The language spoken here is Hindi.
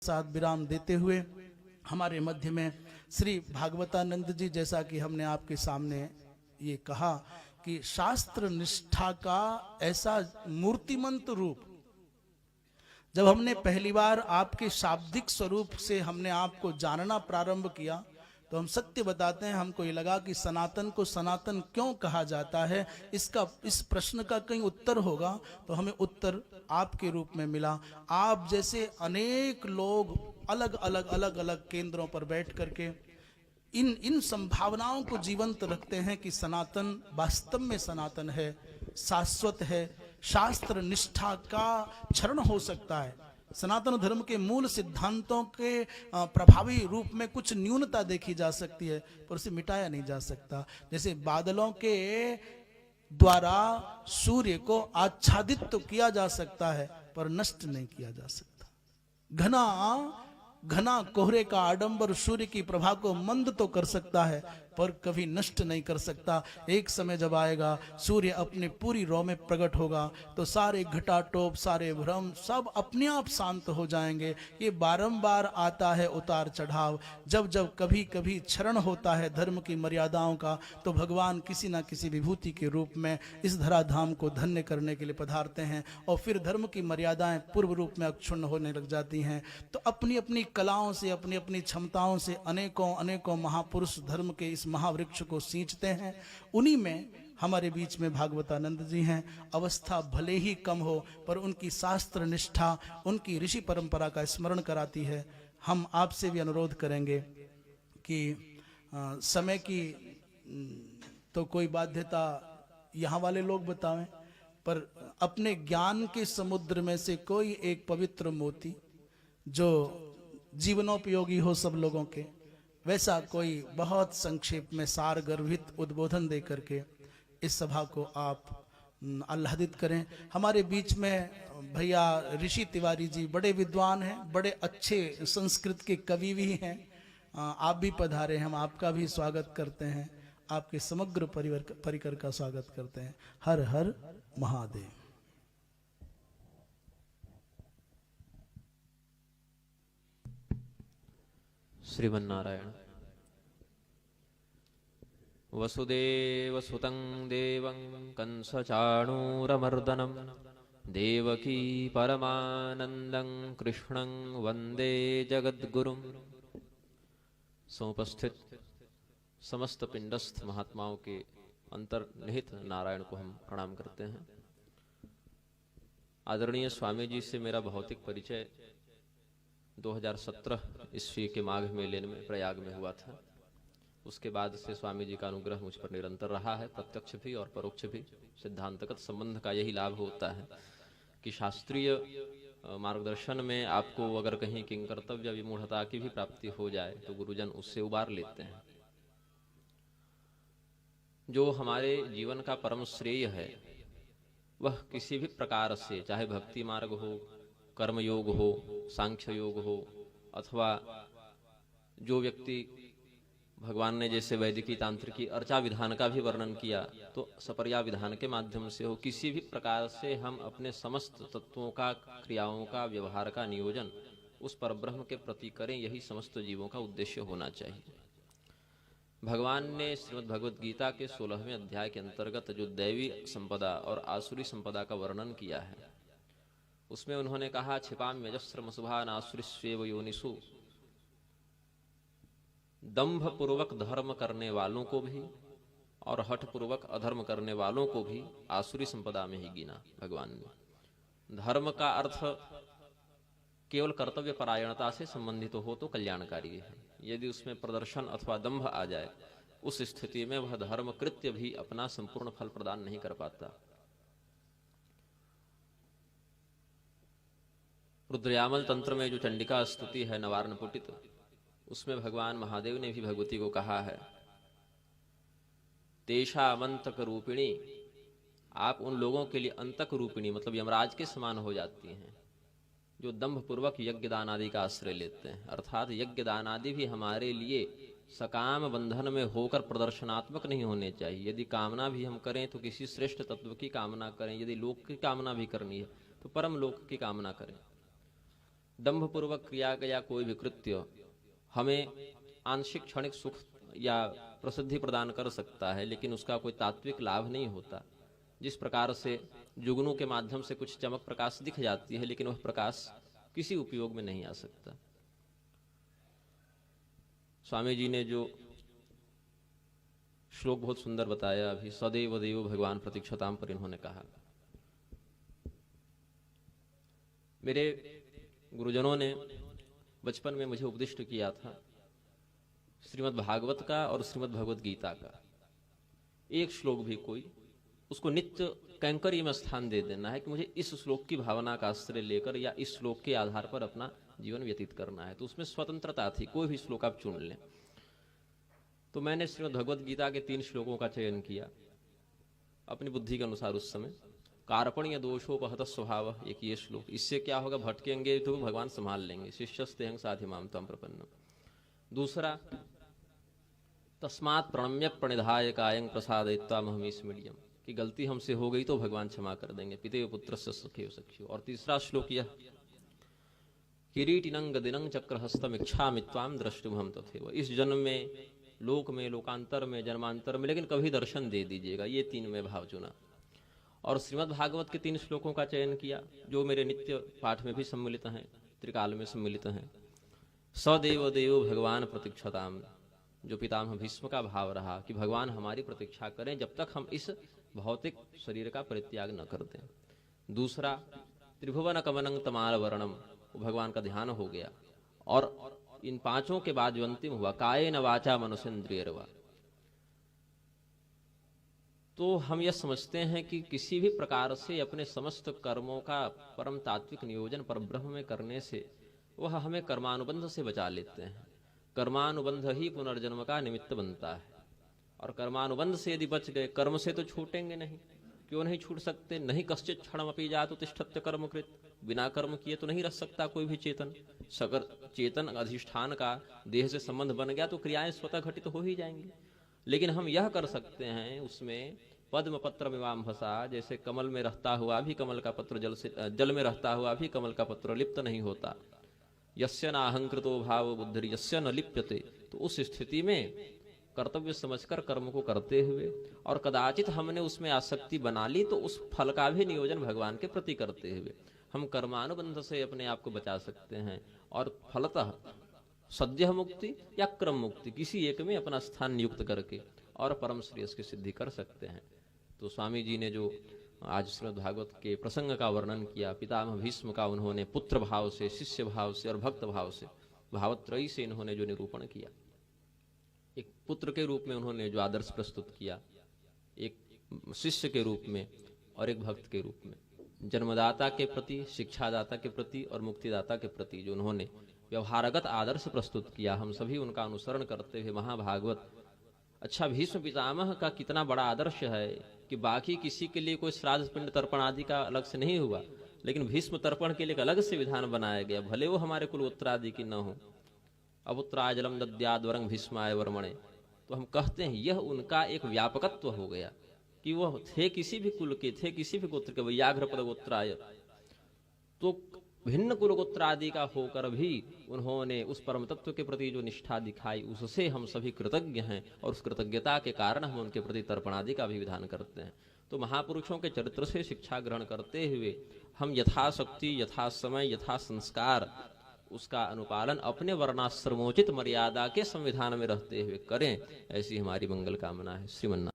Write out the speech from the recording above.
साथ विराम देते हुए हमारे मध्य में श्री भागवतानंद जी, जैसा कि हमने आपके सामने ये कहा कि शास्त्र निष्ठा का ऐसा मूर्तिमंत रूप, जब हमने पहली बार आपके शाब्दिक स्वरूप से हमने आपको जानना प्रारंभ किया तो हम सत्य बताते हैं, हमको ये लगा कि सनातन को सनातन क्यों कहा जाता है, इस प्रश्न का कहीं उत्तर होगा, तो हमें उत्तर आपके रूप में मिला। आप जैसे अनेक लोग अलग अलग केंद्रों पर बैठ करके इन संभावनाओं को जीवंत रखते हैं कि सनातन वास्तव में सनातन है, शाश्वत है, शास्त्र निष्ठा का क्षरण हो सकता है। सनातन धर्म के मूल सिद्धांतों के प्रभावी रूप में कुछ न्यूनता देखी जा सकती है, पर उसे मिटाया नहीं जा सकता। जैसे बादलों के द्वारा सूर्य को आच्छादित तो किया जा सकता है, पर नष्ट नहीं किया जा सकता। घना कोहरे का आडंबर सूर्य की प्रभा को मंद तो कर सकता है, पर कभी नष्ट नहीं कर सकता। एक समय जब आएगा, सूर्य अपने पूरी रौ में प्रकट होगा, तो सारे घटाटोप, सारे भ्रम सब अपने आप शांत हो जाएंगे। ये बारंबार आता है उतार चढ़ाव। जब जब कभी कभी क्षरण होता है धर्म की मर्यादाओं का, तो भगवान किसी न किसी विभूति के रूप में इस धराधाम को धन्य करने के लिए पधारते हैं, और फिर धर्म की मर्यादाएं पूर्व रूप में अक्षुण्ण होने लग जाती हैं। तो अपनी अपनी कलाओं से, अपनी अपनी क्षमताओं से अनेकों महापुरुष धर्म के इस महावृक्ष को सींचते हैं। उन्हीं में हमारे बीच में भागवतानंद जी हैं। अवस्था भले ही कम हो, पर उनकी शास्त्र निष्ठा, उनकी ऋषि परंपरा का स्मरण कराती है। हम आपसे भी अनुरोध करेंगे कि समय की तो कोई बाध्यता यहाँ वाले लोग बतावें, पर अपने ज्ञान के समुद्र में से कोई एक पवित्र मोती जो जीवनोपयोगी हो सब लोगों के, वैसा कोई बहुत संक्षेप में सार गर्भित उद्बोधन दे करके इस सभा को आप आह्लादित करें। हमारे बीच में भैया ऋषि तिवारी जी बड़े विद्वान हैं, बड़े अच्छे संस्कृत के कवि भी हैं। आप भी पधारे, हम आपका भी स्वागत करते हैं, आपके समग्र परिकर का स्वागत करते हैं। हर हर महादेव। श्रीमन्नारायण। वसुदेवसुतं देवं कंसचाणूरमर्दनं देवकी परमानंदं कृष्णं वंदे जगद्गुरुं। समुपस्थित समस्त पिंडस्थ महात्माओं के अंतर्निहित नारायण को हम प्रणाम करते हैं। आदरणीय स्वामी जी से मेरा भौतिक परिचय 2017 ईस्वी के माघ मेले में प्रयाग में हुआ था। उसके बाद से स्वामी जी का अनुग्रह मुझ पर निरंतर रहा है, प्रत्यक्ष भी और परोक्ष भी। सिद्धांतगत संबंध का यही लाभ होता है कि शास्त्रीय मार्गदर्शन में आपको अगर कहीं किंकर्तव्य विमूढ़ता की भी प्राप्ति हो जाए तो गुरुजन उससे उबार लेते हैं। जो हमारे जीवन का परम श्रेय है वह किसी भी प्रकार से, चाहे भक्ति मार्ग हो, कर्म योग हो, सांख्य योग हो, अथवा जो व्यक्ति भगवान ने जैसे वैदिकी तांत्रिकी अर्चा विधान का भी वर्णन किया तो सपर्या विधान के माध्यम से हो, किसी भी प्रकार से हम अपने समस्त तत्वों का, क्रियाओं का, व्यवहार का नियोजन उस परब्रह्म के प्रति करें। यही समस्त जीवों का उद्देश्य होना चाहिए। भगवान ने श्रीमद् भगवद गीता के 16वें अध्याय के अंतर्गत जो दैवी संपदा और आसुरी संपदा का वर्णन किया है, उसमें उन्होंने कहा, क्षिपाम्यजस्रमसुभान आसुरीष्वेव योनिषु। दंभ पूर्वक धर्म करने वालों को भी और हठ पूर्वक अधर्म करने वालों को भी आसुरी संपदा में ही गिना भगवान ने। धर्म का अर्थ केवल कर्तव्य परायणता से संबंधित हो तो कल्याणकारी है। यदि उसमें प्रदर्शन अथवा दंभ आ जाए, उस स्थिति में वह धर्म कृत्य भी अपना संपूर्ण फल प्रदान नहीं कर पाता। रुद्रयामल तंत्र में जो चंडिका स्तुति है नवारण पुटित, उसमें भगवान महादेव ने भी भगवती को कहा है, तेषामंतक रूपिणी, आप उन लोगों के लिए अंतक रूपिणी मतलब यमराज के समान हो जाती हैं जो दंभ पूर्वक यज्ञ दान आदि का आश्रय लेते हैं। अर्थात यज्ञ दान आदि भी हमारे लिए सकाम बंधन में होकर प्रदर्शनात्मक नहीं होने चाहिए। यदि कामना भी हम करें तो किसी श्रेष्ठ तत्व की कामना करें। यदि लोक की कामना भी करनी है तो परम लोक की कामना करें। दंभपूर्वक किया गया कोई भी कृत्य हमें आंशिक क्षणिक सुख या प्रसिद्धि प्रदान कर सकता है, लेकिन उसका कोई तात्विक लाभ नहीं होता। जिस प्रकार से जुगनू के माध्यम से कुछ चमक प्रकाश दिख जाती है, लेकिन वह प्रकाश किसी उपयोग में नहीं आ सकता। स्वामी जी ने जो श्लोक बहुत सुंदर बताया अभी, सदैव देव भगवान प्रतीक्षताम, पर इन्होंने कहा, मेरे गुरुजनों ने बचपन में मुझे उपदिष्ट किया था श्रीमद् भागवत का और श्रीमद् भगवत गीता का एक श्लोक भी कोई उसको नित्य कैंकरी में स्थान दे देना है कि मुझे इस श्लोक की भावना का आश्रय लेकर या इस श्लोक के आधार पर अपना जीवन व्यतीत करना है। तो उसमें स्वतंत्रता थी, कोई भी श्लोक आप चुन लें। तो मैंने श्रीमद् भगवत गीता के 3 श्लोकों का चयन किया अपनी बुद्धि के अनुसार उस समय। कार्पण्य दोषोपहत स्वभाव, एक ये श्लोक, इससे क्या होगा, भटकेंगे तो भगवान संभाल लेंगे, शिष्यस्तेहं साधि माम त्वं प्रपन्नम। दूसरा, तस्मात् प्रणम्य प्रणिधाय कायं प्रसादयित्वा महमीस्मिड्यम, कि गलती हमसे हो गई तो भगवान क्षमा कर देंगे, पितेव पुत्रस्य सखेव सख्यो। और तीसरा श्लोक यह, किरीटिनं गदिनं चक्रहस्तम इच्छामि त्वां द्रष्टुमहं तथैव, इस जन्म में, लोक में, लोकांतर में, जन्मांतर में, लेकिन कभी दर्शन दे दीजिएगा। ये 3 में भाव चुना और श्रीमद् भागवत के 3 श्लोकों का चयन किया जो मेरे नित्य पाठ में भी सम्मिलित हैं, त्रिकाल में सम्मिलित हैं। सदैव देव भगवान प्रतीक्षताम, जो पितामह भीष्म का भाव रहा कि भगवान हमारी प्रतीक्षा करें जब तक हम इस भौतिक शरीर का परित्याग न कर दें। दूसरा, त्रिभुवन कमनं तमाल वर्णम, भगवान का ध्यान हो गया। और इन 5 के बाद जो अंतिम हुआ, कायेन वाचा मनसेन्द्रियर्वा, तो हम यह समझते हैं कि किसी भी प्रकार से अपने समस्त कर्मों का परम तात्विक नियोजन पर ब्रह्म में करने से वह हमें कर्मानुबंध से बचा लेते हैं। कर्मानुबंध ही पुनर्जन्म का निमित्त बनता है, और कर्मानुबंध से यदि बच गए, कर्म से तो छूटेंगे नहीं, क्यों नहीं छूट सकते। नहीं कश्चित् क्षणमपि जातु तिष्ठत्य कर्मकृत, बिना कर्म किए तो नहीं रह सकता कोई भी चेतन। सगर चेतन अधिष्ठान का देह से संबंध बन गया तो क्रियाएं स्वतः घटित हो ही जाएंगी। लेकिन हम यह कर सकते हैं उसमें, पद्म पत्र मीमांसा, जैसे कमल में रहता हुआ भी कमल का पत्र जल में रहता हुआ भी कमल का पत्र लिप्त नहीं होता। यस्य नाहंकृतो भाव बुद्धि यस्य न लिप्यते, तो उस स्थिति में कर्तव्य समझकर कर्म को करते हुए, और कदाचित हमने उसमें आसक्ति बना ली तो उस फल का भी नियोजन भगवान के प्रति करते हुए हम कर्मानुबंध से अपने आप को बचा सकते हैं, और फलतः सद्य मुक्ति या क्रम मुक्ति किसी एक में अपना स्थान नियुक्त करके और परम श्रेयस की सिद्धि कर सकते हैं। तो स्वामी जी ने जो आज श्रीमद् भागवत के प्रसंग का वर्णन किया, पितामह भीष्म का उन्होंने पुत्र भाव से, शिष्य भाव से और भक्त भाव से, भावत्रयी से इन्होंने जो निरूपण किया, एक पुत्र के रूप में उन्होंने जो आदर्श प्रस्तुत किया, एक शिष्य के रूप में और एक भक्त के रूप में, जन्मदाता के प्रति, शिक्षादाता के प्रति और मुक्तिदाता के प्रति जो उन्होंने व्यवहारगत आदर्श प्रस्तुत किया, हम सभी उनका अनुसरण करते हुए महाभागवत। अच्छा, भीष्म पितामह का कितना बड़ा आदर्श है कि बाकी किसी के लिए कोई श्राद्ध पिंड तर्पण आदि का अलग से नहीं हुआ, लेकिन भीष्म तर्पण के लिए एक अलग से विधान बनाया गया, भले वो हमारे कुल उत्तरादि की न हो। अपुत्राय जलम दद्याद वरं भीष्माय वर्मणे, तो हम कहते हैं यह उनका एक व्यापकत्व हो गया कि वह थे किसी भी कुल के, थे किसी भी गोत्र के, व्याघ्रपद गोत्राय, तो भिन्न कुल गोत्र आदि का होकर भी उन्होंने उस परम तत्व के प्रति जो निष्ठा दिखाई, उससे हम सभी कृतज्ञ हैं, और उस कृतज्ञता के कारण हम उनके प्रति तर्पण आदि का भी विधान करते हैं। तो महापुरुषों के चरित्र से शिक्षा ग्रहण करते हुए हम यथाशक्ति, यथा समय, यथा संस्कार उसका अनुपालन अपने वर्णाश्रमोचित मर्यादा के संविधान में रहते हुए करें, ऐसी हमारी मंगल कामना है। श्रीमन्नारायण।